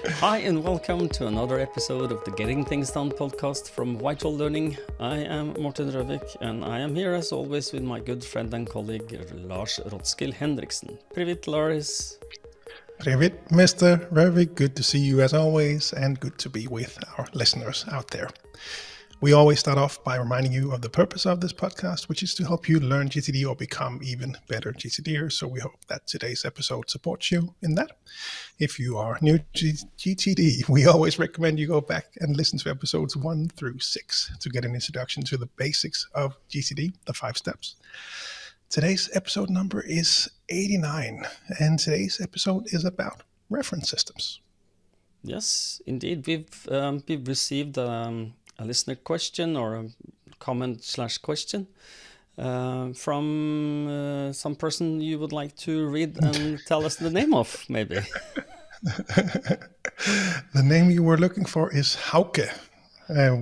Hi and welcome to another episode of the Getting Things Done podcast from Vital Learning. I am Morten and I am here as always with my good friend and colleague Lars Rotskil Hendriksen. Привет, Lars. Привет, Mr. Very good to see you as always, and good to be with our listeners out there. We always start off by reminding you of the purpose of this podcast, which is to help you learn GTD or become even better GTDers. So we hope that today's episode supports you in that. If you are new to GTD, we always recommend you go back and listen to episodes 1 through 6 to get an introduction to the basics of GTD, the 5 steps. Today's episode number is 89, and today's episode is about reference systems. Yes, indeed. We've received a listener question or a comment/question from some person you would like to read and tell us the name of, maybe. The name you were looking for is Hauke.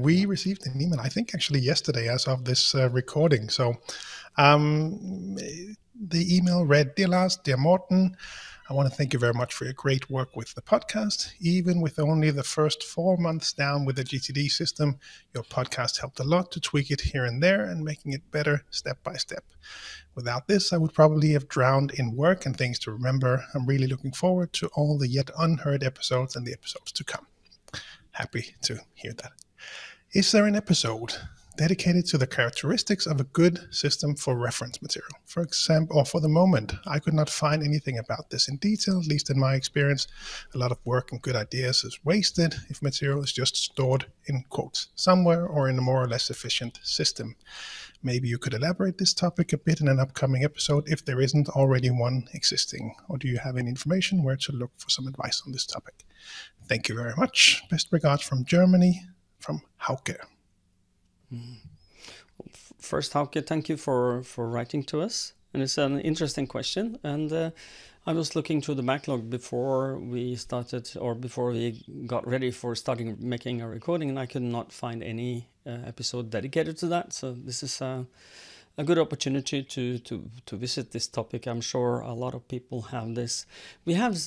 We received an email, I think actually yesterday as of this recording. So the email read, "Dear Lars, dear Morten, I want to thank you very much for your great work with the podcast. Even with only the first 4 months down with the GTD system, your podcast helped a lot to tweak it here and there and making it better step by step. Without this, I would probably have drowned in work and things to remember. I'm really looking forward to all the yet unheard episodes and the episodes to come." Happy to hear that. Is there an episode dedicated to the characteristics of a good system for reference material? For example, or for the moment, I could not find anything about this in detail, at least in my experience. A lot of work and good ideas is wasted if material is just stored in quotes somewhere or in a more or less efficient system. Maybe you could elaborate this topic a bit in an upcoming episode if there isn't already one existing. Or do you have any information where to look for some advice on this topic? Thank you very much. Best regards from Germany, from Hauke. First, Hauke, thank you for writing to us. And it's an interesting question. And I was looking through the backlog before we started, or before we got ready for starting making a recording, and I could not find any episode dedicated to that. So this is a good opportunity to visit this topic. I'm sure a lot of people have this. We have,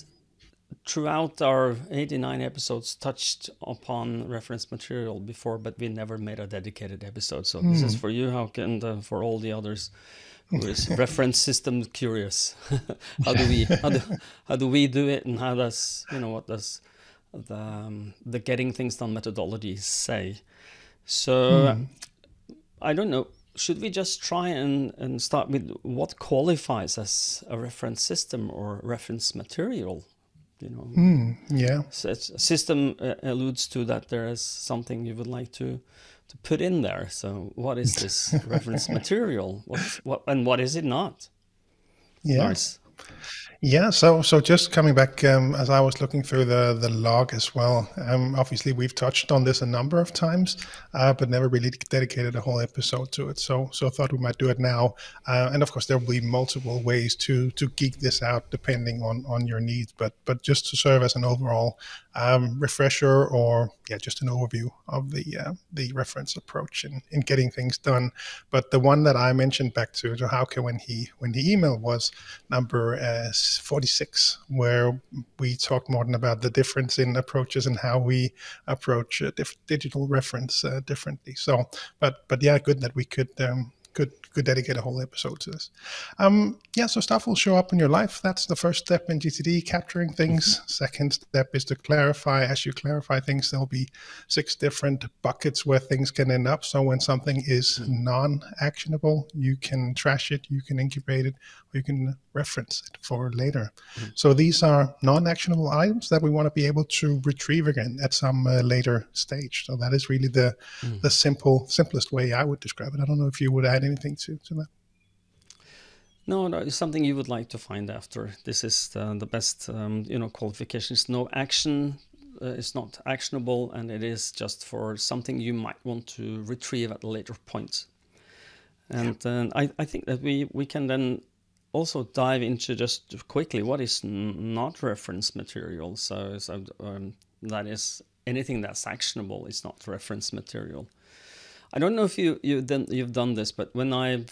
throughout our 89 episodes, touched upon reference material before, but we never made a dedicated episode. So this is for you, Hauke, and for all the others who is reference system curious. How do we do it, and how does, what does the Getting Things Done methodology say? So I don't know. Should we just try and start with what qualifies as a reference system or reference material? Yeah. So a system alludes to that there is something you would like to put in there. So what is this reference material? What is it not? Yeah. Lars? Yeah, so just coming back, as I was looking through the log as well, obviously we've touched on this a number of times, but never really dedicated a whole episode to it. So I thought we might do it now. And of course, there will be multiple ways to geek this out depending on your needs, but just to serve as an overall refresher, or just an overview of the reference approach in getting things done. But the one that I mentioned back to Hauke when he emailed was number 46, where we talked more about the difference in approaches and how we approach digital reference differently. So, but yeah, good that we could dedicate a whole episode to this. So stuff will show up in your life. That's the first step in GTD, capturing things. Second step is to clarify. As you clarify things, there'll be 6 different buckets where things can end up. So when something is non-actionable, you can trash it, you can incubate it, or you can reference it for later. So these are non-actionable items that we want to be able to retrieve again at some later stage. So that is really the simplest way I would describe it. I don't know if you would add anything to that. No, it's something you would like to find after. This is the best, qualifications. No action is not actionable, and it is just for something you might want to retrieve at a later point. And I think that we can then also dive into just quickly what is not reference material. So that is anything that's actionable is not reference material. I don't know if you've done this, but when I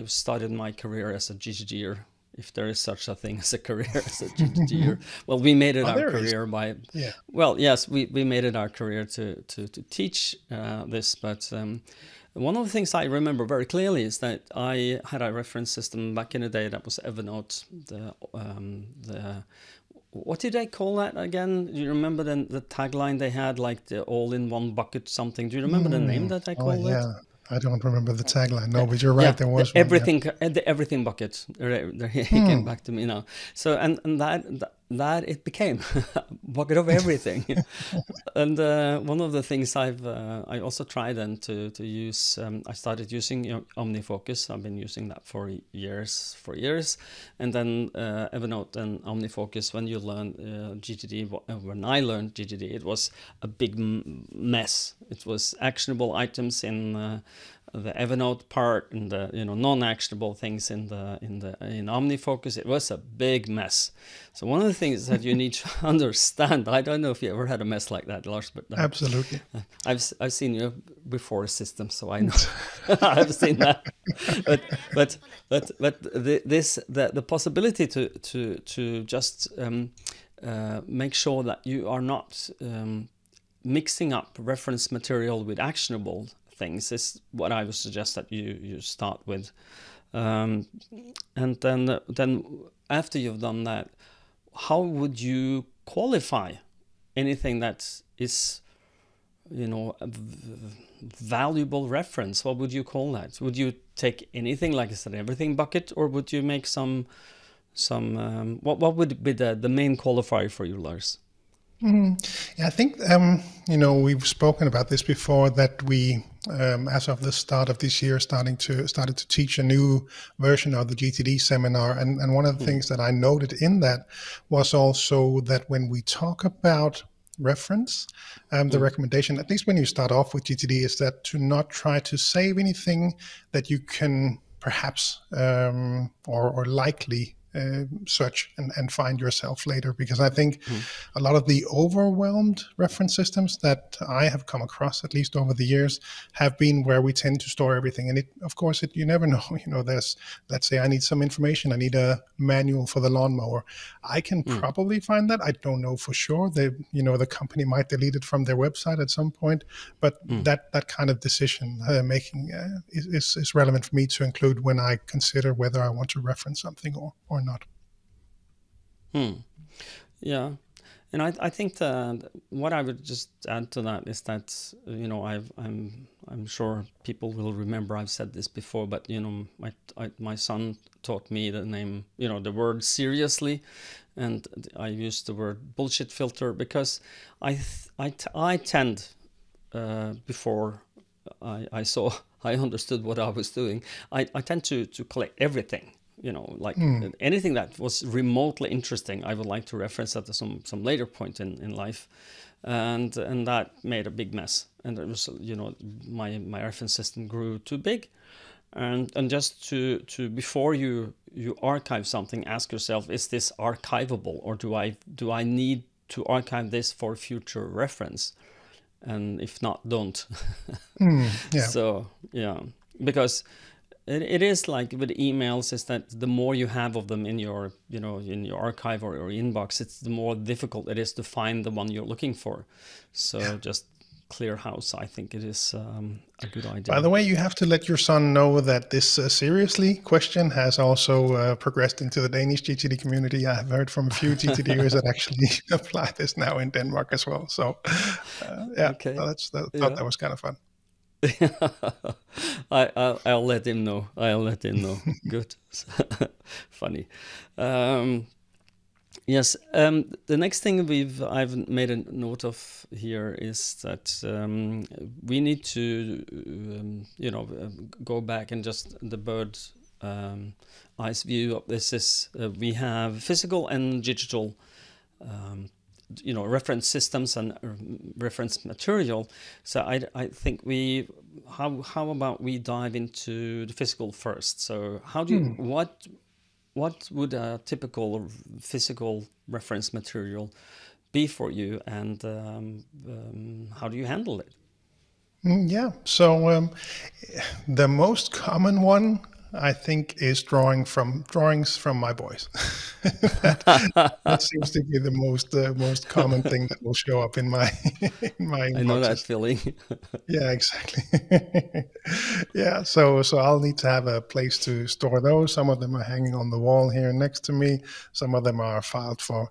started my career as a GTDer if there is such a thing as a career as a GTD. Well, we made it Oh, our there is. career by, Yeah. well, yes, we made it our career to teach this. But one of the things I remember very clearly is that I had a reference system back in the day that was Evernote. The what did they call that again? Do you remember the tagline they had, like the all-in-one bucket something? Do you remember the name that I Oh, called it? yeah. I don't remember the tagline. No, Yeah, but you're yeah, right. There was one. Yeah. the everything bucket. He came back to me now. So and that it became a bucket of everything. And one of the things I also tried then to use. I started using OmniFocus. I've been using that for years, and then Evernote and OmniFocus. When you learn GTD, when I learned GTD, it was a big mess. It was actionable items in the Evernote part and the non-actionable things in OmniFocus. It was a big mess. So one of the things that you need to understand, I don't know if you ever had a mess like that, Lars, but Absolutely. I've seen you before systems, so I know. I've seen that. But the possibility to just make sure that you are not mixing up reference material with actionable things is what I would suggest that you start with, and then after you've done that, how would you qualify anything that is a valuable reference? What would you call that? Would you take anything, like I said, everything bucket, or would you make some what would be the main qualifier for you, Lars? Yeah, I think we've spoken about this before, that we, as of the start of this year, started to teach a new version of the GTD seminar, and one of the things that I noted in that was also that when we talk about reference, the recommendation, at least when you start off with GTD, is that to not try to save anything that you can perhaps or likely search and find yourself later, because I think a lot of the overwhelmed reference systems that I have come across, at least over the years, have been where we tend to store everything. And of course, you never know. There's, let's say I need some information. I need a manual for the lawnmower. I can probably find that. I don't know for sure. The company might delete it from their website at some point, but that kind of decision making is relevant for me to include when I consider whether I want to reference something or not. Yeah, and I think that what I would just add to that is that I'm sure people will remember I've said this before, but my son taught me the name, the word seriously, and I used the word bullshit filter because I tend before I understood what I was doing, I tend to collect everything. Anything that was remotely interesting, I would like to reference at some later point in life, and that made a big mess. And it was, my reference system grew too big, and just to before you archive something, ask yourself: is this archivable, or do I need to archive this for future reference? And if not, don't. Yeah. So yeah, because it is like with emails, is that the more you have of them in your archive or your inbox, it's the more difficult it is to find the one you're looking for. So just clear house, I think it is a good idea. By the way, you have to let your son know that this seriously question has also progressed into the Danish GTD community. I have heard from a few GTDers that actually apply this now in Denmark as well. So yeah, Okay. well, thought that was kind of fun. I'll let him know. Good. Funny. Yes. The next thing I've made a note of here is that we need to go back and just the bird's eyes view of this is we have physical and digital reference systems and reference material. So I think how about we dive into the physical first? So how do you, what would a typical physical reference material be for you, and how do you handle it? Yeah, so the most common one I think, is drawings from my boys. that, that seems to be the most common thing that will show up in my in my I know that inboxes. feeling. Yeah, exactly. Yeah, so I'll need to have a place to store those. Some of them are hanging on the wall here next to me. Some of them are filed for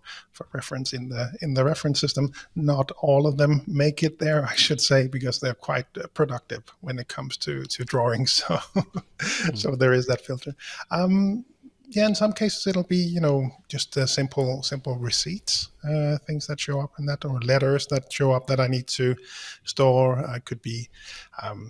reference in the reference system. Not all of them make it there, I should say, because they're quite productive when it comes to drawings. So Mm. so there is that filter. Yeah, in some cases it'll be, just simple receipts, things that show up in that, or letters that show up that I need to store. Could be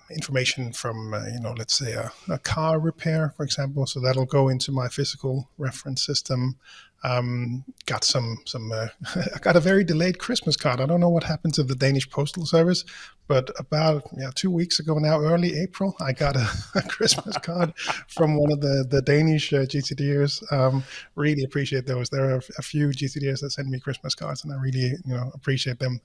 information from, let's say a car repair, for example. So that'll go into my physical reference system. Got I got a very delayed Christmas card. I don't know what happened to the Danish postal service, but about 2 weeks ago now, early April, I got a Christmas card from one of the Danish GTDers. Really appreciate those. There are a few GTDers that send me Christmas cards, and I really appreciate them.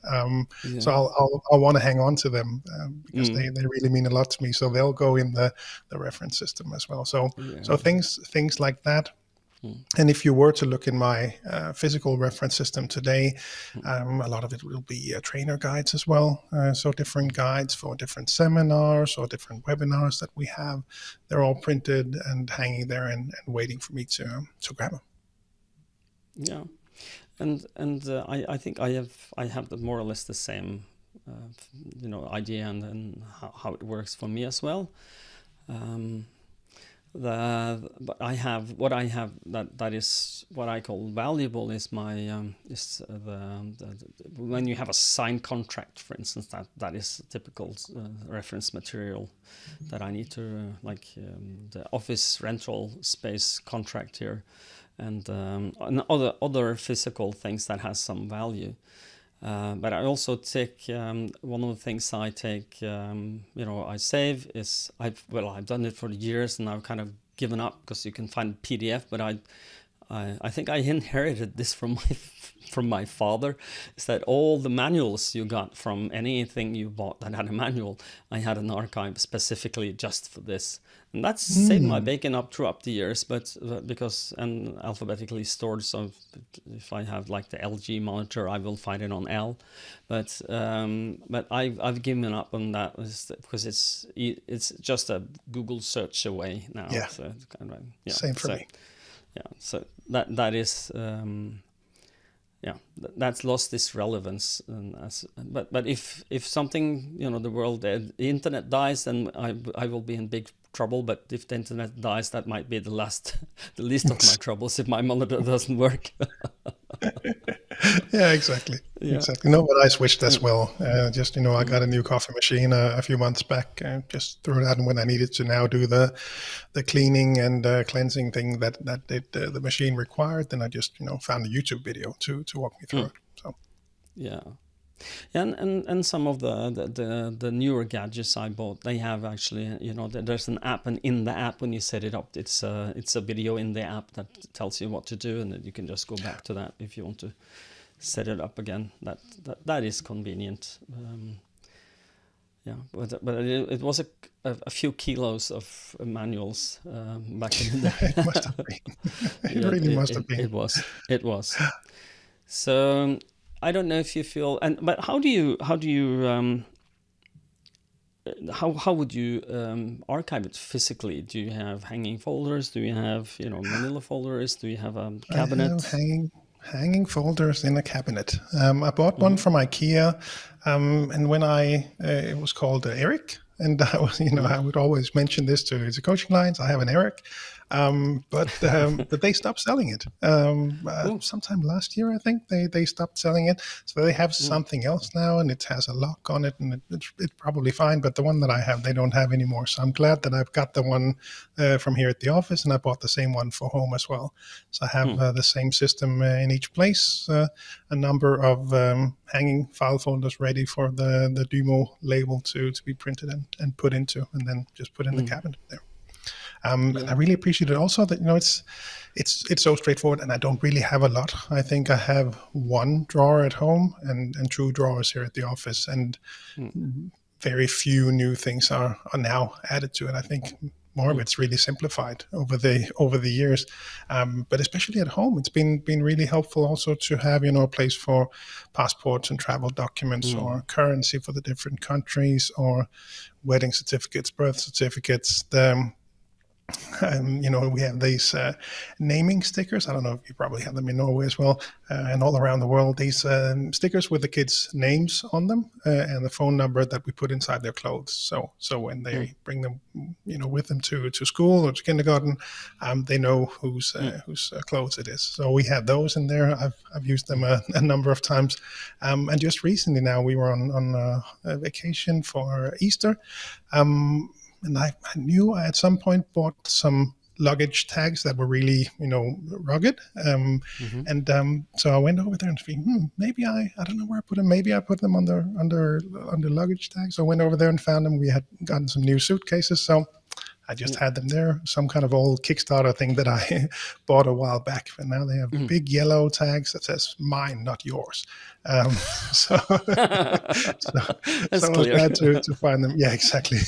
So Yeah. I'll want to hang on to them because Mm. they really mean a lot to me. So they'll go in the reference system as well. So Yeah. things like that. Mm. And if you were to look in my physical reference system today, Mm. a lot of it will be trainer guides as well. So different guides for different seminars or different webinars that we have. They're all printed and hanging there and waiting for me to grab them. Yeah. And I think I have the more or less the same idea and how it works for me as well. But I have that is what I call valuable is my when you have a signed contract, for instance, that is typical reference material that I need to the office rental space contract here, and other physical things that has some value. But I also take one of the things I take, I save is I've done it for years and I've kind of given up because you can find PDF. But I think I inherited this from my father. Is that all the manuals you got from anything you bought that had a manual, I had an archive specifically just for this. And that's saved my bacon up throughout the years, but because and alphabetically stored. So if I have like the LG monitor, I will find it on L. But I've given up on that because it's just a Google search away now. Yeah, So it's kind of, same for me. Yeah, so that is. That's lost its relevance. But if something, the world, the internet dies, then I will be in big trouble. But if the internet dies, that might be the least of my troubles if my monitor doesn't work. Yeah, exactly. Yeah. Exactly. No, but I switched as well. I got a new coffee machine a few months back. Just threw that in when I needed to now do the cleaning and cleansing thing that the machine required. Then I just found a YouTube video to walk me through it. So yeah. And some of the newer gadgets I bought, they have actually, there's an app, and in the app when you set it up, it's a video in the app that tells you what to do, and then you can just go back to that if you want to set it up again. That is convenient. But it was a few kilos of manuals back in the day. it must have been. It really must have been. It was. So I don't know if you feel, but how would you archive it physically? Do you have hanging folders? Do you have manila folders? Do you have a cabinet? I have hanging folders in a cabinet. I bought one from IKEA, and when it was called Eric, and I was I would always mention this to the coaching clients. I have an Eric. But they stopped selling it sometime last year. I think they stopped selling it. So they have something else now, and it has a lock on it, and it's probably fine. But the one that I have, they don't have anymore. So I'm glad that I've got the one from here at the office, and I bought the same one for home as well. So I have the same system in each place. A number of hanging file folders ready for the Dymo label to be printed and put into, and then just put in the cabinet there. And I really appreciate it also that it's so straightforward, and I don't really have a lot. I think I have one drawer at home and 2 drawers here at the office, and very few new things are now added to it. I think more of it's really simplified over the years. But especially at home, it's been really helpful also to have, you know, a place for passports and travel documents, or currency for the different countries, or wedding certificates, birth certificates. You know, we have these naming stickers. I don't know if you probably have them in Norway as well, and all around the world. These stickers with the kids' names on them, and the phone number that we put inside their clothes. So when they bring them, you know, with them to school or to kindergarten, they know whose clothes it is. So we have those in there. I've used them a number of times, and just recently now we were on a vacation for Easter. And I knew I at some point bought some luggage tags that were really, you know, rugged. And so I went over there and thinking, maybe I don't know where I put them. Maybe I put them under luggage tags. So I went over there and found them. We had gotten some new suitcases, so I just had them there. Some kind of old Kickstarter thing that I bought a while back. And now they have big yellow tags that says "Mine, not yours." So That's I was clear. glad to find them. Yeah, exactly.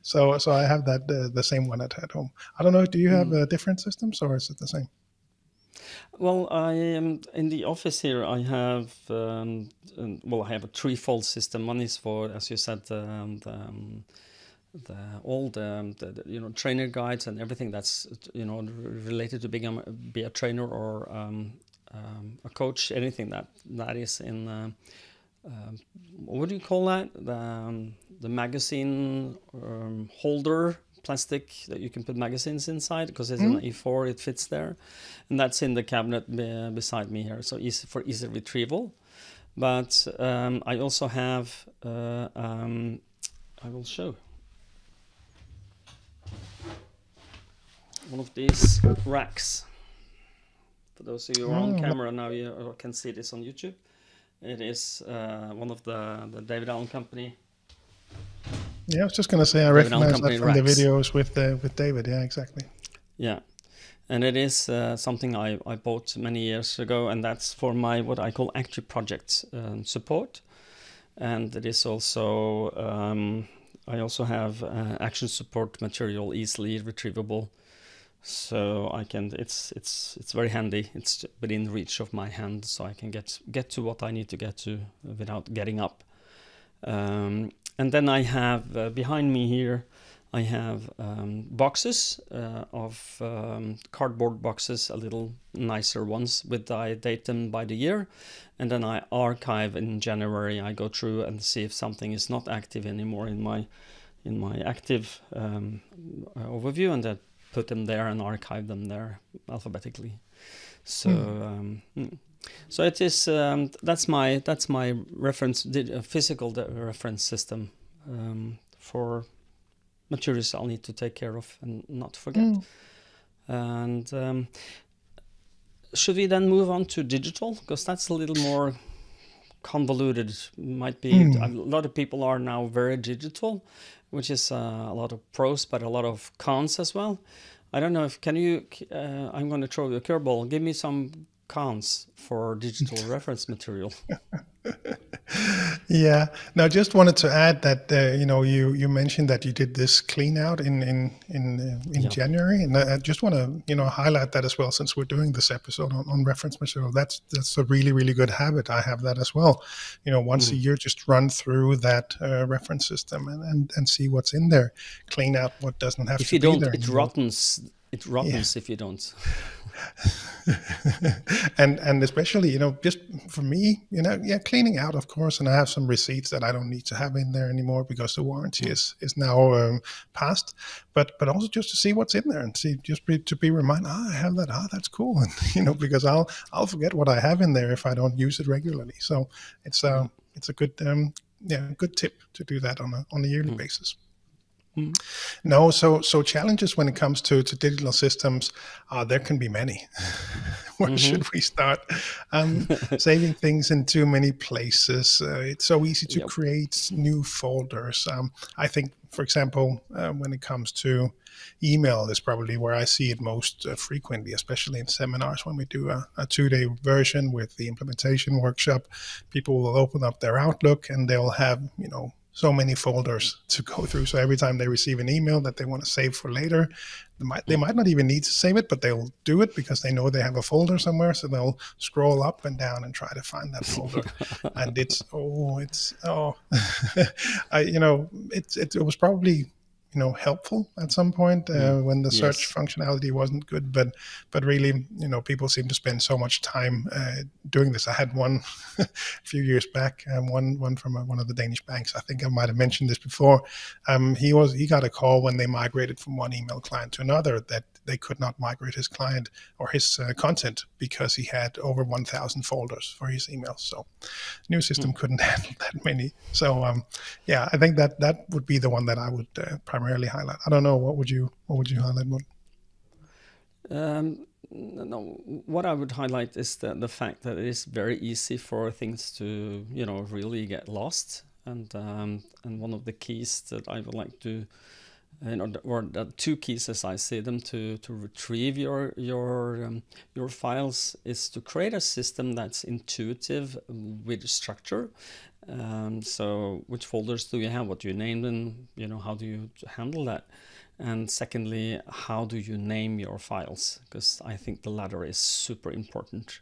So I have that the same one at home. I don't know. Do you have different systems, or is it the same? Well, I am in the office here. I have I have a threefold system. One is for, as you said, all the you know, trainer guides and everything that's, you know, related to be a trainer or a coach. Anything that is in what do you call that? The magazine holder. Plastic that you can put magazines inside, because it's an A4, it fits there, and that's in the cabinet beside me here, so easy for easy retrieval. But I also have I will show one of these racks. For those of you who are on camera now, you can see this on YouTube. It is one of the David Allen Company. Yeah, I was just going to say I recognize that from the videos with David. Yeah, exactly. Yeah, and it is something I bought many years ago, and that's for my what I call active project support. And it is also I also have action support material, easily retrievable, so I can. It's very handy. It's within reach of my hand, so I can get to what I need to get to without getting up. And then I have behind me here, I have boxes of cardboard boxes, a little nicer ones, with I date them by the year, and then I archive in January. I go through and see if something is not active anymore in my active overview, and then put them there and archive them there alphabetically. So. So it is. That's my reference, physical reference system for materials I'll need to take care of and not forget. And should we then move on to digital, because that's a little more convoluted? Might be a lot of people are now very digital, which is a lot of pros but a lot of cons as well. I don't know if I'm going to throw you a curveball. Give me some cons for digital reference material. Yeah. Now, just wanted to add that you know, you mentioned that you did this clean out in January, and I just want to, you know, highlight that as well, since we're doing this episode on reference material. That's a really good habit. I have that as well. You know, once a year, just run through that reference system and see what's in there. Clean out what doesn't have to be there. If you don't, it rottens if you don't. and especially, you know, just for me, you know, cleaning out, of course, and I have some receipts that I don't need to have in there anymore because the warranty is now passed. But also just to see what's in there and see, just to be reminded, I have that. That's cool, and you know, because I'll forget what I have in there if I don't use it regularly. So it's a good good tip to do that on a yearly basis. No, so challenges when it comes to digital systems, there can be many. Where should we start? Saving things in too many places. It's so easy to create new folders. I think, for example, when it comes to email, is probably where I see it most frequently, especially in seminars when we do a 2-day version with the implementation workshop. People will open up their Outlook and they'll have, you know, so many folders to go through. So every time they receive an email that they want to save for later, they might not even need to save it, but they'll do it because they know they have a folder somewhere. So they'll scroll up and down and try to find that folder. And it was probably helpful at some point when the search functionality wasn't good, but really people seem to spend so much time doing this. I had one a few years back, one from one of the Danish banks. I think I might have mentioned this before. He got a call when they migrated from one email client to another that they could not migrate his client or his content because he had over 1,000 folders for his emails. So new system couldn't handle that many. So I think that would be the one that I would primarily highlight. I don't know, what would you highlight, Morten? No, what I would highlight is the fact that it is very easy for things to really get lost, and one of the keys that I would like to or the two keys as I see them to retrieve your files is to create a system that's intuitive with structure. So which folders do you have? What do you name them? How do you handle that? And secondly, how do you name your files? Because I think the latter is super important.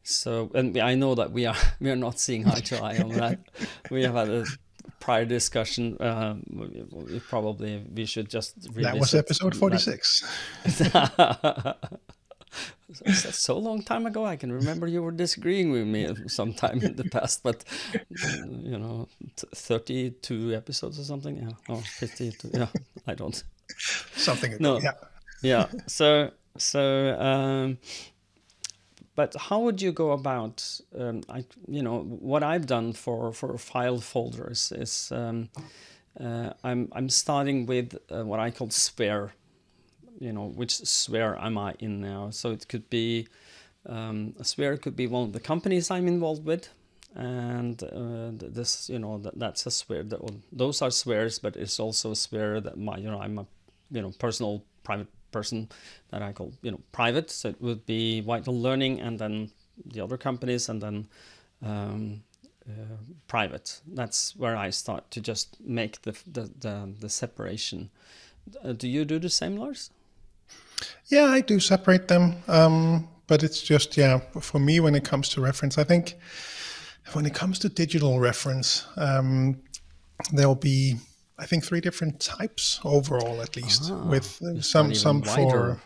So, and I know that we are not seeing eye to eye on that. We have had a prior discussion. We should just revisit. That was episode 46. That's so long time ago. I can remember you were disagreeing with me sometime in the past, but 32 episodes or something. Yeah, or 52. Yeah, I don't. Something ago. No. Yeah. Yeah. So. But how would you go about? What I've done for file folders is I'm starting with what I call sphere. Which sphere am I in now? So it could be a sphere could be one of the companies I'm involved with, and this that's a sphere. Those are spheres, but it's also a sphere that I'm a personal private person that I call private. So it would be Vital Learning, and then the other companies, and then private. That's where I start to just make the separation. Do you do the same, Lars? Yeah, I do separate them, but it's just for me when it comes to reference. I think when it comes to digital reference, there'll be, I think, 3 different types overall, at least, with some for.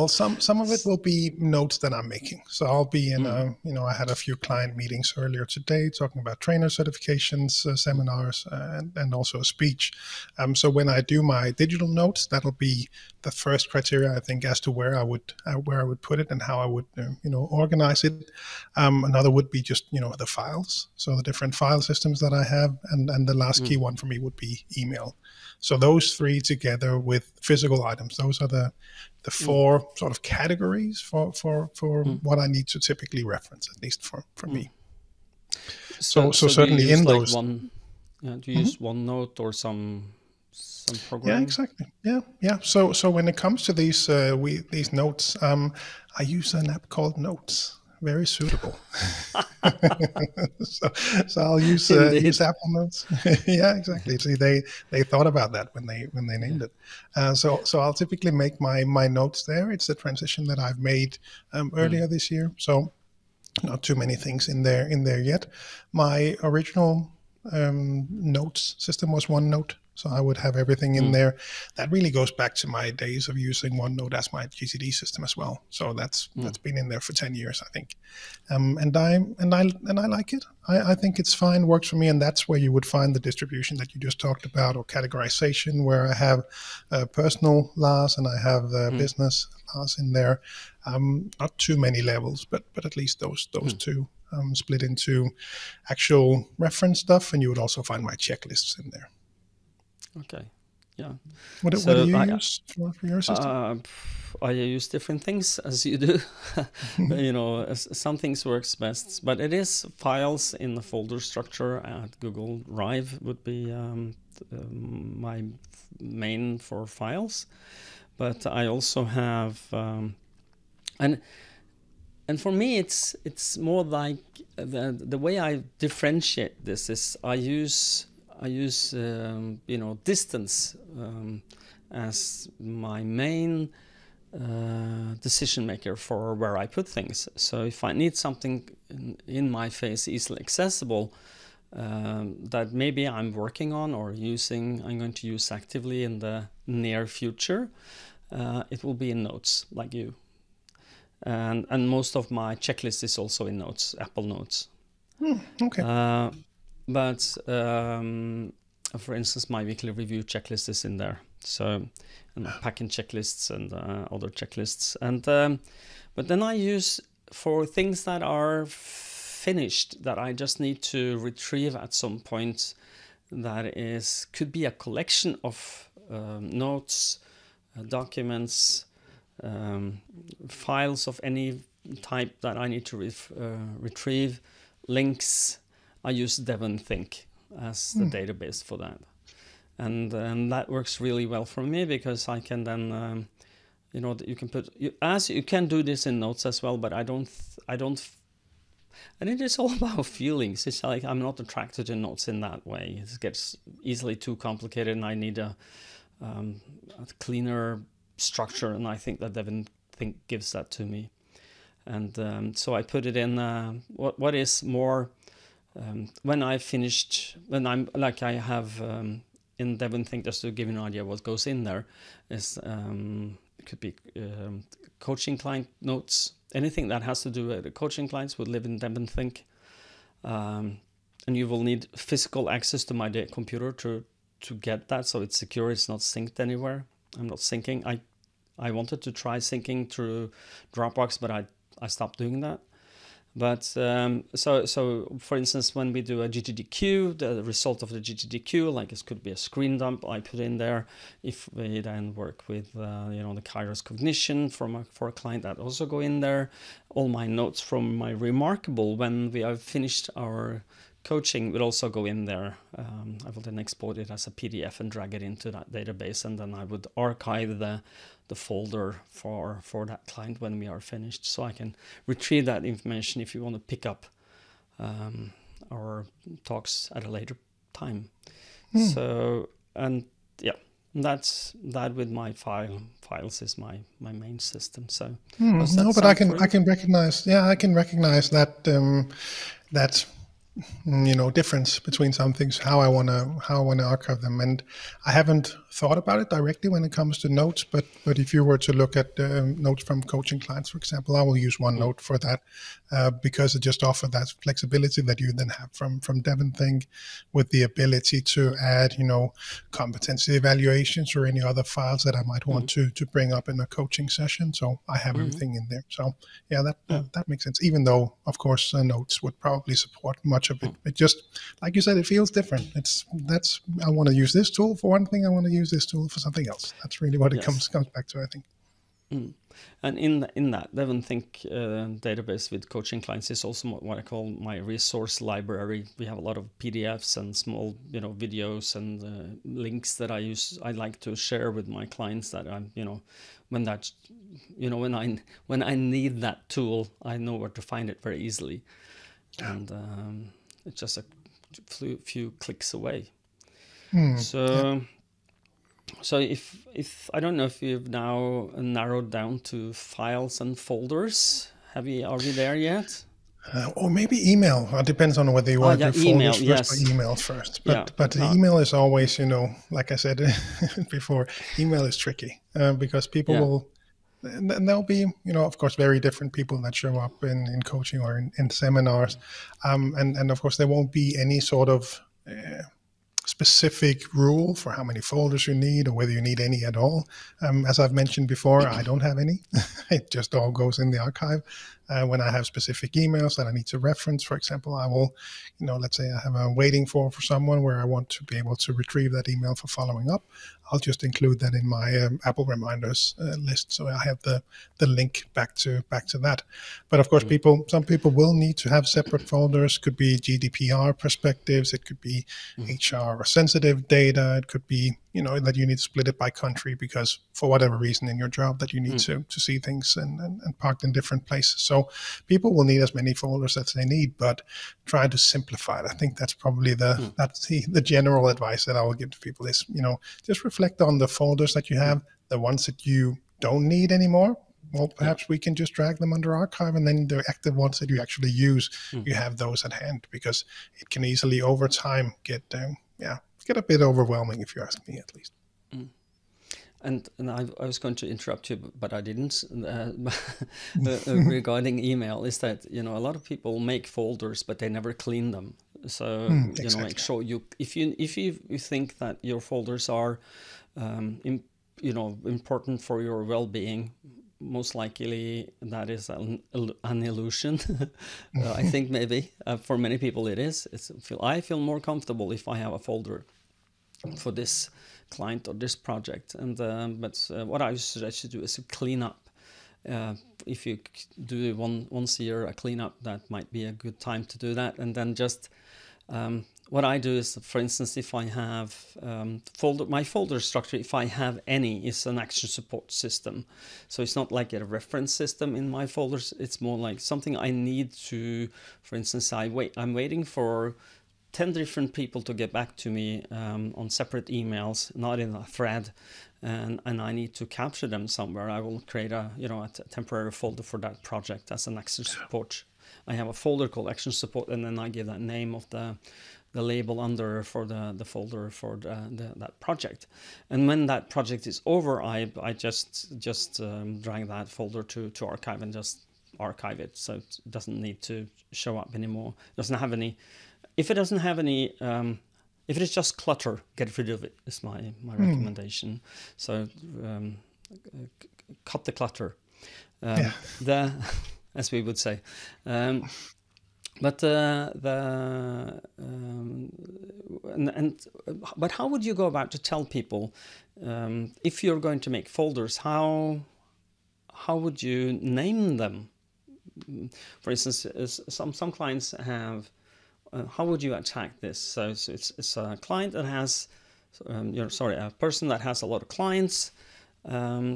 Some of it will be notes that I'm making. So I'll be in I had a few client meetings earlier today talking about trainer certifications, seminars, and also a speech. So when I do my digital notes, that'll be the first criteria, I think, as to where I would put it and how I would organize it. Another would be just the files, so the different file systems that I have, and the last key one for me would be email. So those 3 together with physical items, those are the 4 sort of categories for what I need to typically reference, at least for me. So certainly in those. Do you use OneNote or some program? Yeah, exactly. Yeah. So when it comes to these notes, I use an app called Notes. Very suitable. so I'll use Apple Notes. Yeah, exactly. See, they thought about that when they named it. So I'll typically make my notes there. It's a transition that I've made earlier this year. So not too many things in there yet. My original notes system was OneNote. So I would have everything in there. That really goes back to my days of using OneNote as my GTD system as well. So that's been in there for 10 years, I think. And I like it. I think it's fine, works for me. And that's where you would find the distribution that you just talked about, or categorization, where I have personal Lars and I have business Lars in there. Not too many levels, but at least those 2 split into actual reference stuff. And you would also find my checklists in there. Okay, yeah. What do you use for your system? I use different things, as you do. Some things works best, but it is files in the folder structure at Google Drive would be my main for files. But I also have, and and for me, it's more like the way I differentiate this is I use distance as my main decision maker for where I put things. So if I need something in my face easily accessible, that maybe I'm working on or I'm going to use actively in the near future, it will be in Notes, like you. And most of my checklist is also in Notes, Apple Notes. Okay. But for instance, my weekly review checklist is in there. So, and packing checklists and other checklists. And but then I use for things that are finished that I just need to retrieve at some point. That could be a collection of notes, documents, files of any type that I need to retrieve, links. I use DevonThink as the database for that, and that works really well for me because I can then, you can you can do this in Notes as well, but I don't. I think it's all about feelings. It's like I'm not attracted to Notes in that way. It gets easily too complicated, and I need a cleaner structure, and I think that DevonThink gives that to me. And so I put it in what is more when I finished, when I'm like I have in DevonThink, just to give you an idea what goes in there, is it could be coaching client notes. Anything that has to do with the coaching clients would live in DevonThink. And you will need physical access to my computer to get that, so it's secure, it's not synced anywhere. I'm not syncing. I wanted to try syncing through Dropbox, but I stopped doing that. But so for instance, when we do a GTDQ, the result of the GTDQ, like it could be a screen dump, I put in there. If we then work with the Kairos cognition for a client, that also go in there. All my notes from my Remarkable when we have finished our coaching will also go in there. I will then export it as a PDF and drag it into that database, and then I would archive the folder for that client when we are finished, so I can retrieve that information if you want to pick up our talks at a later time. So, and yeah, that's that with my files is my main system. So no, but I can recognize that that difference between some things, how I want to archive them. And I haven't thought about it directly when it comes to notes, but if you were to look at notes from coaching clients, for example, I will use OneNote for that because it just offers that flexibility that you then have from DevonThink, with the ability to add competency evaluations or any other files that I might want to bring up in a coaching session. So I have everything in there. So yeah, that makes sense, even though of course notes would probably support much of it. It just, like you said, it feels different. I want to use this tool for one thing, I want to use this tool for something else. That's really what it comes back to, I think. And in that DevonThink database with coaching clients is also what I call my resource library. We have a lot of PDFs and small videos and links that I like to share with my clients, that I'm when I need that tool, I know where to find it very easily. And it's just a few clicks away. So if I don't know if you've now narrowed down to files and folders. Are we there yet? Or maybe email. It depends on whether you want to do email, folders first or email first. But email is always, like I said before, email is tricky because people will. And there'll be, of course, very different people that show up in coaching or in seminars. And of course, there won't be any sort of specific rule for how many folders you need or whether you need any at all. As I've mentioned before, I don't have any. It just all goes in the archive. When I have specific emails that I need to reference, for example, I will, let's say I have a waiting for someone where I want to be able to retrieve that email for following up. I'll just include that in my Apple reminders list, so I have the link back to that. But of course, some people will need to have separate folders. Could be GDPR perspectives. It could be HR or sensitive data. It could be that you need to split it by country because for whatever reason in your job that you need to see things and parked in different places. So So people will need as many folders as they need, but try to simplify it. I think that's probably the general advice that I will give to people is, just reflect on the folders that you have, the ones that you don't need anymore. Well, perhaps we can just drag them under archive, and then the active ones that you actually use, you have those at hand, because it can easily over time get a bit overwhelming, if you ask me, at least. And I was going to interrupt you, but I didn't. Regarding email, is that a lot of people make folders, but they never clean them. So exactly. make sure if you think that your folders are important for your well-being, most likely that is an illusion. I think maybe for many people it is. I feel more comfortable if I have a folder for this client or this project, and but what I suggest you do is to clean up. If you do once a year a cleanup, that might be a good time to do that. And then just what I do is, for instance, if I have my folder structure, if I have any, is an action support system. So it's not like a reference system in my folders. It's more like something I need to, for instance, I'm waiting for 10 different people to get back to me on separate emails, not in a thread, and I need to capture them somewhere. I will create a temporary folder for that project as an action support. I have a folder called action support, and then I give that name of the label under for the folder for that project. And when that project is over, I just drag that folder to archive and just archive it, so it doesn't need to show up anymore. It doesn't have any. If it doesn't have any, if it is just clutter, get rid of it, is my recommendation. So cut the clutter, as we would say. But how would you go about to tell people if you're going to make folders? How would you name them? For instance, some clients have. How would you attack this? So it's a client that has, a person that has a lot of clients.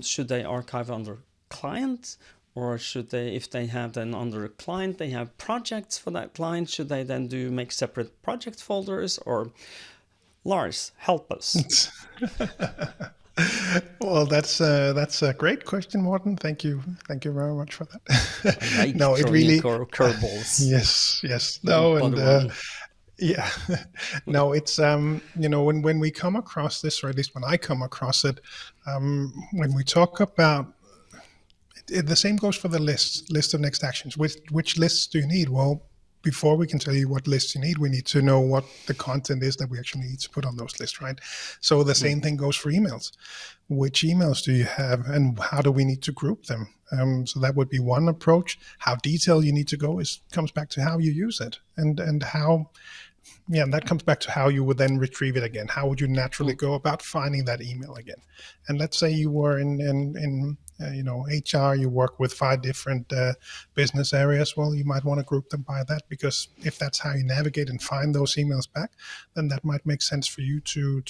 Should they archive under client, or should they, if they have then under a client, they have projects for that client? Should they then make separate project folders? Or Lars, help us. Well, that's a great question, Morten. Thank you very much for that. No, it really curveballs. Yes. No, and no, it's when we come across this, or at least when I come across it, when we talk about it, the same goes for the list of next actions. Which lists do you need? Well, before we can tell you what lists you need, we need to know what the content is that we actually need to put on those lists, right? So the same thing goes for emails. Which emails do you have, and how do we need to group them? So that would be one approach. How detailed you need to go comes back to how you use it, and how. Yeah, and that comes back to how you would then retrieve it again. How would you naturally go about finding that email again? And let's say you were in HR, you work with 5 different business areas. Well, you might want to group them by that, because if that's how you navigate and find those emails back, then that might make sense for you to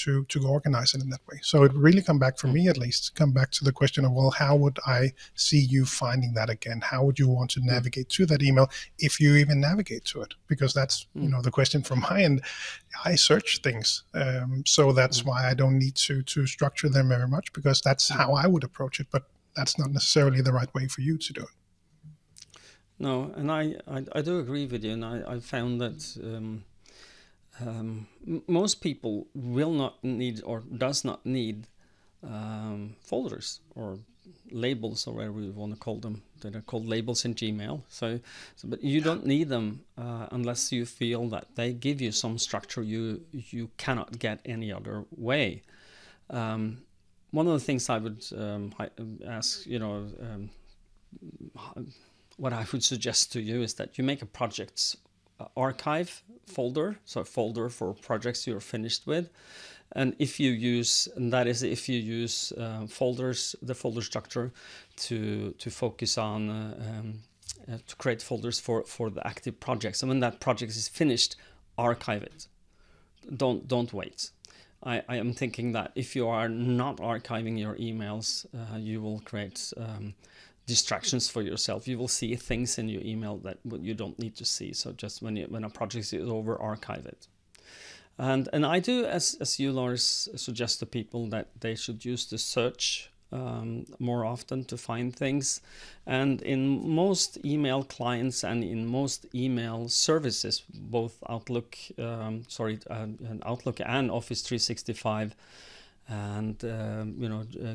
organize it in that way. So it really come back, for me at least, come back to the question of, well, how would I see you finding that again? How would you want to navigate to that email, if you even navigate to it? Because that's the question from my end. I search things, so that's why I don't need to structure them very much, because that's how I would approach it. But that's not necessarily the right way for you to do it. No, and I do agree with you, and I found that most people will not need, or does not need, folders or labels, or whatever you want to call them. They're called labels in Gmail. So but you don't need them unless you feel that they give you some structure you cannot get any other way. One of the things I would ask, what I would suggest to you is that you make a projects archive folder, so a folder for projects you're finished with. And if you use folders, the folder structure to focus on, to create folders for the active projects. And when that project is finished, archive it. Don't wait. I am thinking that if you are not archiving your emails, you will create distractions for yourself. You will see things in your email that you don't need to see. So just when a project is over, archive it. And I do, as you, Lars, suggest to people that they should use the search more often to find things. And in most email clients and in most email services, both Outlook, Outlook and Office 365, and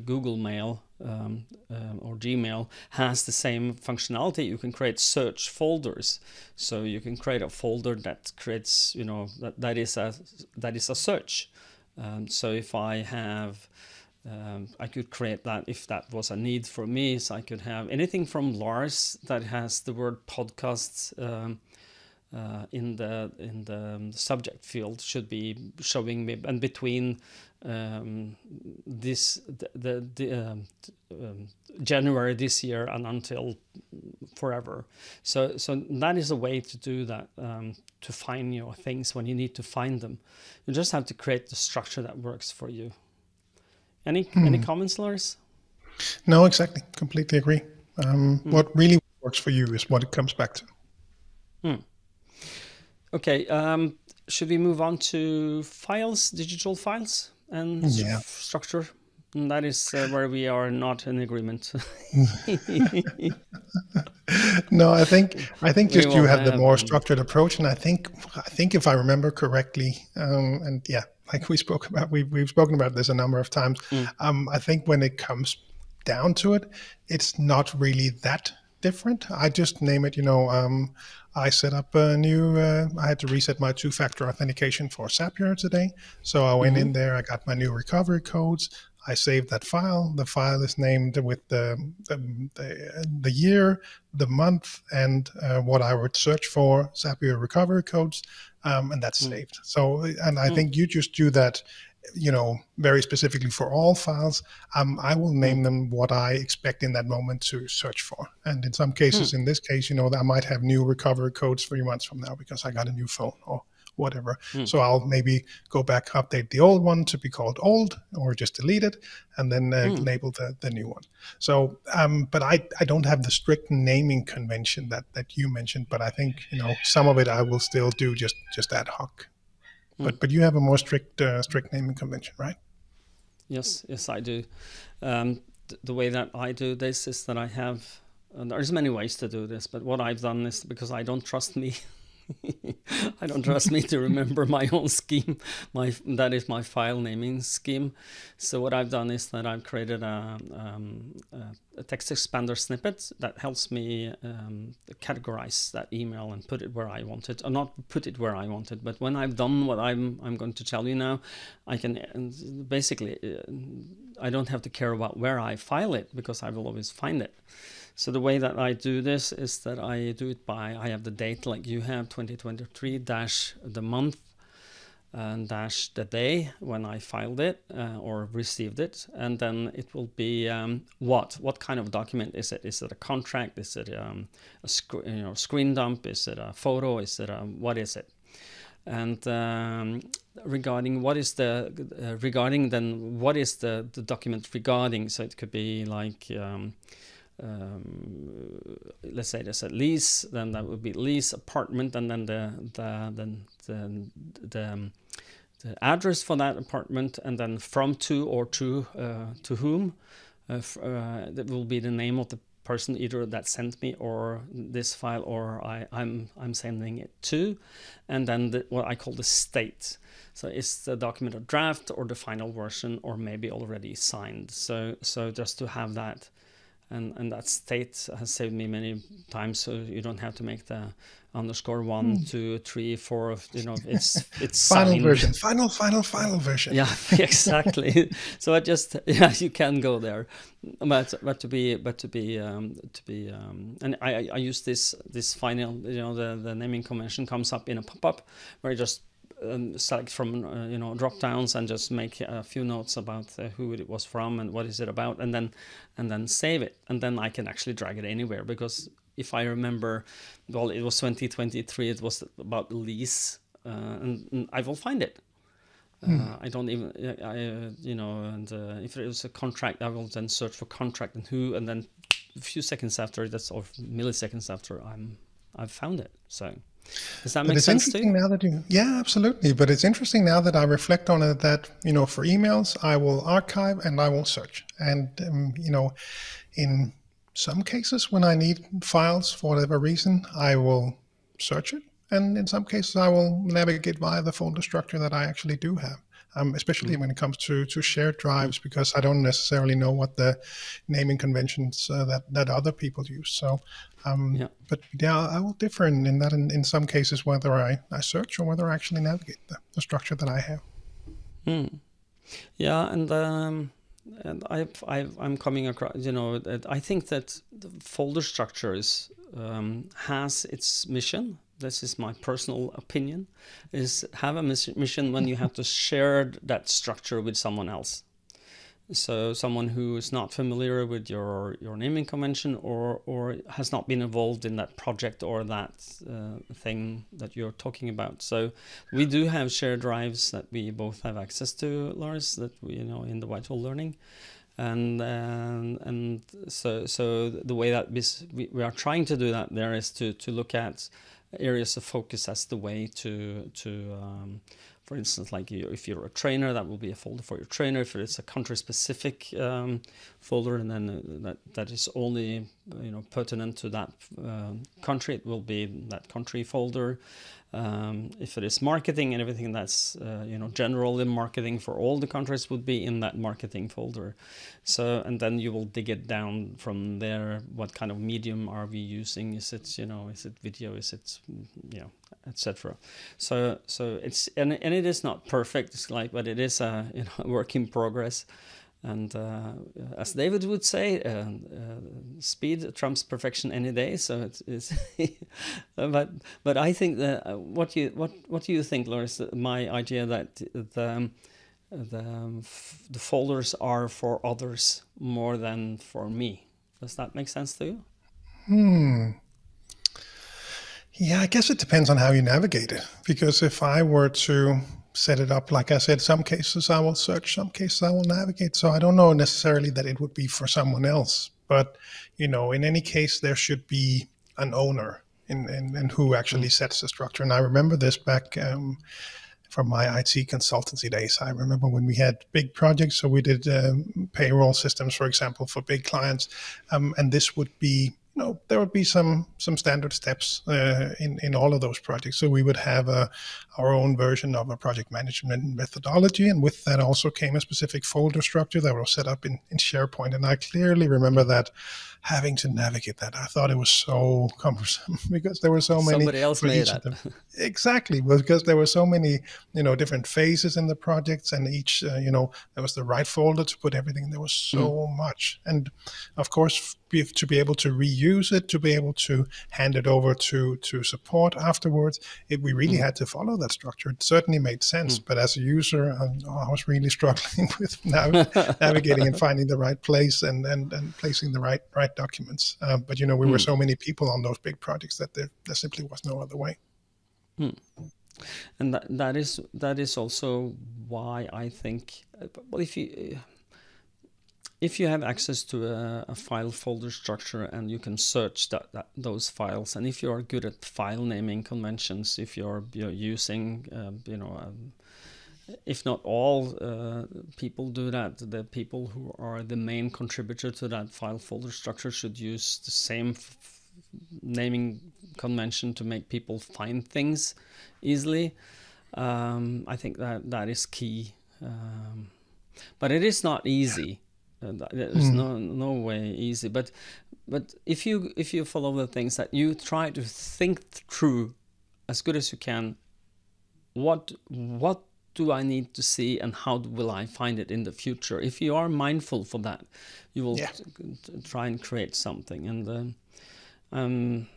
Google Mail or Gmail has the same functionality. You can create search folders, so you can create a folder that creates, that is a search. So if I have I could create that if that was a need for me. So I could have anything from Lars that has the word podcasts in the subject field should be showing me, and between January this year and until forever. So that is a way to do that, to find your things when you need to find them. You just have to create the structure that works for you. Any comments, Lars? No, exactly. Completely agree. What really works for you is what it comes back to. Okay. Should we move on to files, digital files, and structure? And that is where we are not in agreement. No, I think just you have the more structured approach, and I think if I remember correctly, and yeah, like we've spoken about this a number of times. I think when it comes down to it, it's not really that different. I just name it, I set up a new, I had to reset my two-factor authentication for Zapier today. So I went in there, I got my new recovery codes. I saved that file. The file is named with the year, the month, and what I would search for, Zapier recovery codes, and that's saved. So, and I think you just do that, very specifically for all files. I will name them what I expect in that moment to search for. And in some cases, in this case, I might have new recovery codes 3 months from now because I got a new phone or whatever. So I'll maybe go back, update the old one to be called old, or just delete it, and then label the new one. So, but I don't have the strict naming convention that you mentioned, but I think, some of it I will still do just ad hoc. But you have a more strict naming convention, right? Yes, I do. The way that I do this is that I have, there's many ways to do this, but what I've done is, because I don't trust me, I don't trust me to remember my own scheme. That is my file naming scheme. So what I've done is that I've created a text expander snippet that helps me categorize that email and put it where I want it, or not put it where I want it. But when I've done what I'm going to tell you now, I can basically I don't have to care about where I file it, because I will always find it. So the way that I do this is that I do it by, I have the date like you have, 2023 dash the month and dash the day when I filed it or received it. And then it will be what kind of document is it? Is it a contract? Is it a screen dump? Is it a photo? Is it what is it? And regarding what is the document regarding? So it could be like let's say there's a lease, then that would be lease, apartment, and then the address for that apartment, and then from to or to whom. That will be the name of the person either that sent me or this file, or I'm sending it to, and then what I call the state. So is the document a draft or the final version, or maybe already signed. So just to have that. And that state has saved me many times, so you don't have to make the _1, 2, 3, 4. It's final signed. version, final version. Yeah, exactly. So I just you can go there, but to be and I use this final. The naming convention comes up in a pop-up where I just select from drop downs and just make a few notes about who it was from and what is it about, and then save it, and then I can actually drag it anywhere, because if I remember, well, it was 2023, it was about lease, and I will find it. I don't even and if it was a contract, I will then search for contract and who, and then few seconds after that's, or milliseconds after I've found it. So does that But make it's sense to interesting you? now that yeah, absolutely. But it's interesting now that I reflect on it that, for emails, I will archive and I will search. And, in some cases, when I need files for whatever reason, I will search it. And in some cases, I will navigate via the folder structure that I actually do have, especially Mm. when it comes to shared drives, because I don't necessarily know what the naming conventions that other people use. So, Yeah. but yeah, I will differ in that in some cases, whether I search or whether I actually navigate the structure that I have. Mm. Yeah, and I'm coming across, that I think that the folder structures has its mission. This is my personal opinion, is have a mission when you have to share that structure with someone else. So someone who is not familiar with your naming convention, or has not been involved in that project or that thing that you're talking about. So we do have shared drives that we both have access to, Lars, that we, in the Vital Learning. And so the way that we are trying to do that there is to look at areas of focus as the way to for instance, like if you're a trainer, that will be a folder for your trainer. If it's a country-specific folder, and then that is only pertinent to that country, it will be that country folder. If it is marketing and everything that's general in marketing for all the countries, would be in that marketing folder. So, and then you will dig it down from there. What kind of medium are we using? Is it is it video? Is it etc. So it's and it is not perfect. It's like, but it is a work in progress. And as David would say, speed trumps perfection any day. So it's but I think that what do you think, Lars? My idea that the folders are for others more than for me. Does that make sense to you? Yeah, I guess it depends on how you navigate it. Because if I were to set it up, like I said, some cases I will search, some cases I will navigate. So I don't know necessarily that it would be for someone else. But, in any case, there should be an owner in who actually sets the structure. And I remember this back from my IT consultancy days. I remember when we had big projects. So we did payroll systems, for example, for big clients. And this would be, there would be some standard steps in all of those projects. So we would have our own version of a project management methodology. And with that also came a specific folder structure that was set up in SharePoint. And I clearly remember that having to navigate that. I thought it was so cumbersome because there were so many Somebody else for made each of that. them. Exactly, because there were so many, different phases in the projects, and each, there was the right folder to put everything. There was so much, and of course, to be able to reuse it, to be able to hand it over to support afterwards, we really had to follow that structure. It certainly made sense, but as a user, I was really struggling with navigating and finding the right place and placing the right documents. But we were so many people on those big projects that there simply was no other way. And that is also why I think, well, if you have access to a file folder structure and you can search those files, and if you are good at file naming conventions, if you're using if not all people do that, the people who are the main contributor to that file folder structure should use the same naming convention to make people find things easily. I think that is key, but it is not easy. There's no way easy. But if you follow the things that you try to think through as good as you can, what do I need to see and how will I find it in the future? If you are mindful for that, you will try and create something. And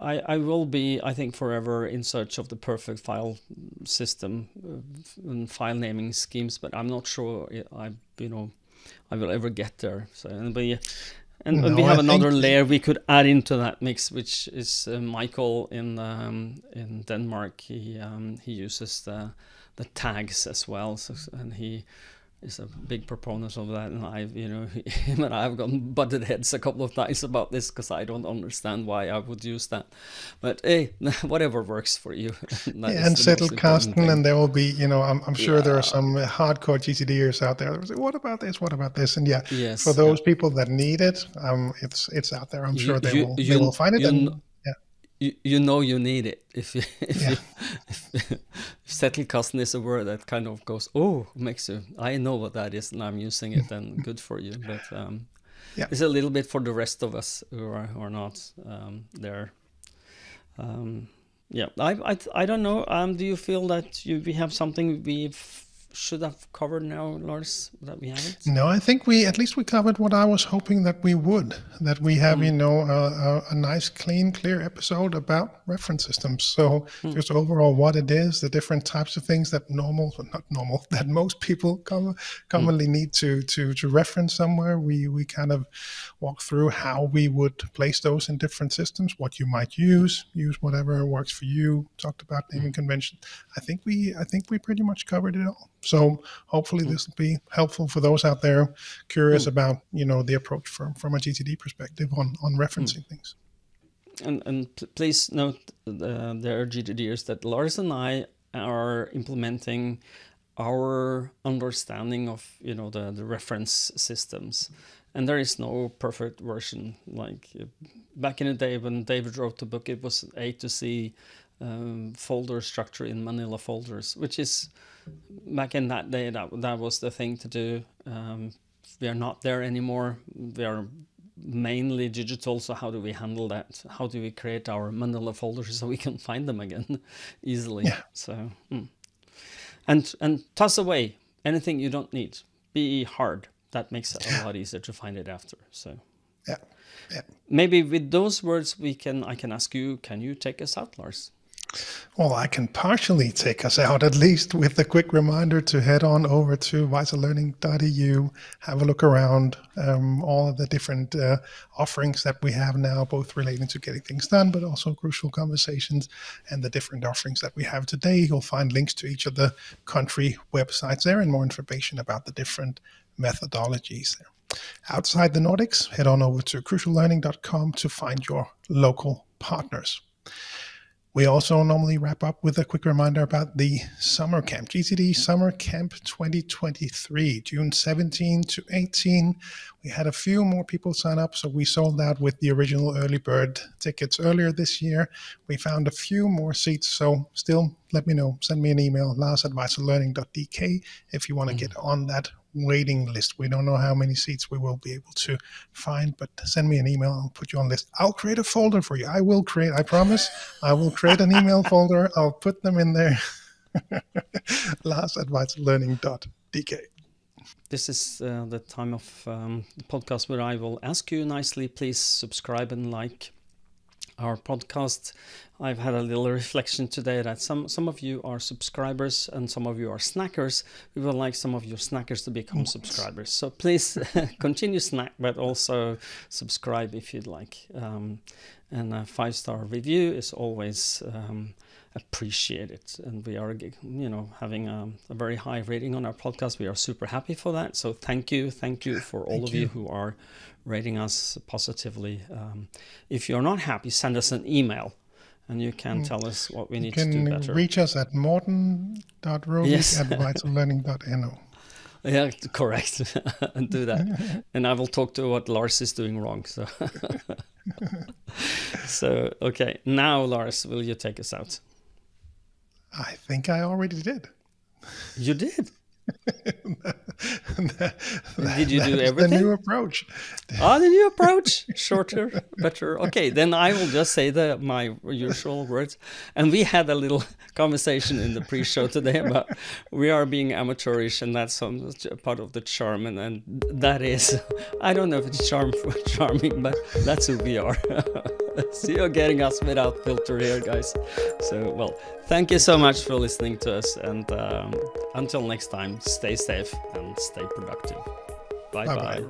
I will be, I think, forever in search of the perfect file system and file naming schemes, but I'm not sure I will ever get there. So and we have another layer we could add into that mix, which is Michael in Denmark. He uses the tags as well, and he is a big proponent of that, and I've, him and I have gone butted heads a couple of times about this because I don't understand why I would use that. But hey, whatever works for you. And settled casting, and there will be, I'm sure there are some hardcore GTDers out there that will say, "What about this? What about this?" And yes, for those people that need it, it's out there. I'm sure they will find it. You need it if settled casting is a word that kind of goes, makes you, I know what that is and I'm using it, and good for you. But it's a little bit for the rest of us who are not there. I don't know. Do you feel that we have something we should have covered now, Lars, that we haven't? No, I think we covered what I was hoping that we would. That we have, a nice, clear episode about reference systems. So just overall what it is, the different types of things that that most people commonly need to reference somewhere. We kind of walk through how we would place those in different systems, what you might use whatever works for you. Talked about naming convention. I think we pretty much covered it all. So hopefully this will be helpful for those out there curious about, the approach from a GTD perspective on referencing things. And please note, there are GTDers that Lars and I are implementing our understanding of, the reference systems. And there is no perfect version. Like back in the day when David wrote the book, it was A to C folder structure in Manila folders, which is, back in that day, that was the thing to do. We are not there anymore. We are mainly digital. So how do we handle that? How do we create our Manila folders so we can find them again easily? Yeah. So, and toss away anything you don't need. Be hard. That makes it a lot easier to find it after. So, maybe with those words, I can ask you, can you take us out, Lars? Well, I can partially take us out, at least with a quick reminder to head on over to VitalLearning.eu, have a look around, all of the different offerings that we have now, both relating to getting things done, but also crucial conversations, and the different offerings that we have today. You'll find links to each of the country websites there and more information about the different methodologies there. Outside the Nordics, head on over to cruciallearning.com to find your local partners. We also normally wrap up with a quick reminder about the summer camp, GTD Summer Camp 2023, June 17 to 18. We had a few more people sign up, so we sold out with the original early bird tickets earlier this year. We found a few more seats, so still let me know. Send me an email, lars@vitallearning.dk, if you want to get on that waiting list. We don't know how many seats we will be able to find, but send me an email. I'll put you on list. I'll create a folder for you. I promise. I will create an email folder. I'll put them in there. lars@vitallearning.dk. This is the time of the podcast where I will ask you nicely, please subscribe and like our podcast. I've had a little reflection today that some of you are subscribers and some of you are snackers. We would like some of your snackers to become subscribers. So please continue snack, but also subscribe if you'd like. And a 5-star review is always appreciated. And we are, having a very high rating on our podcast. We are super happy for that. So thank you for all of you who are rating us positively. If you're not happy, send us an email. And you can tell us what we need to do better. You can reach us at morten.rovik@vitallearning.no. Yeah, correct. And do that. And I will talk to what Lars is doing wrong. So, okay. Now, Lars, will you take us out? I think I already did. You did? Did you do everything? The new approach. The new approach. Shorter, better. Okay, then I will just say my usual words. And we had a little conversation in the pre-show today about we are being amateurish, and that's part of the charm. And that is, I don't know if it's charming, but that's who we are. So you're getting us without filter here, guys. So, well, thank you so much for listening to us. And until next time, stay safe and stay productive. Bye-bye.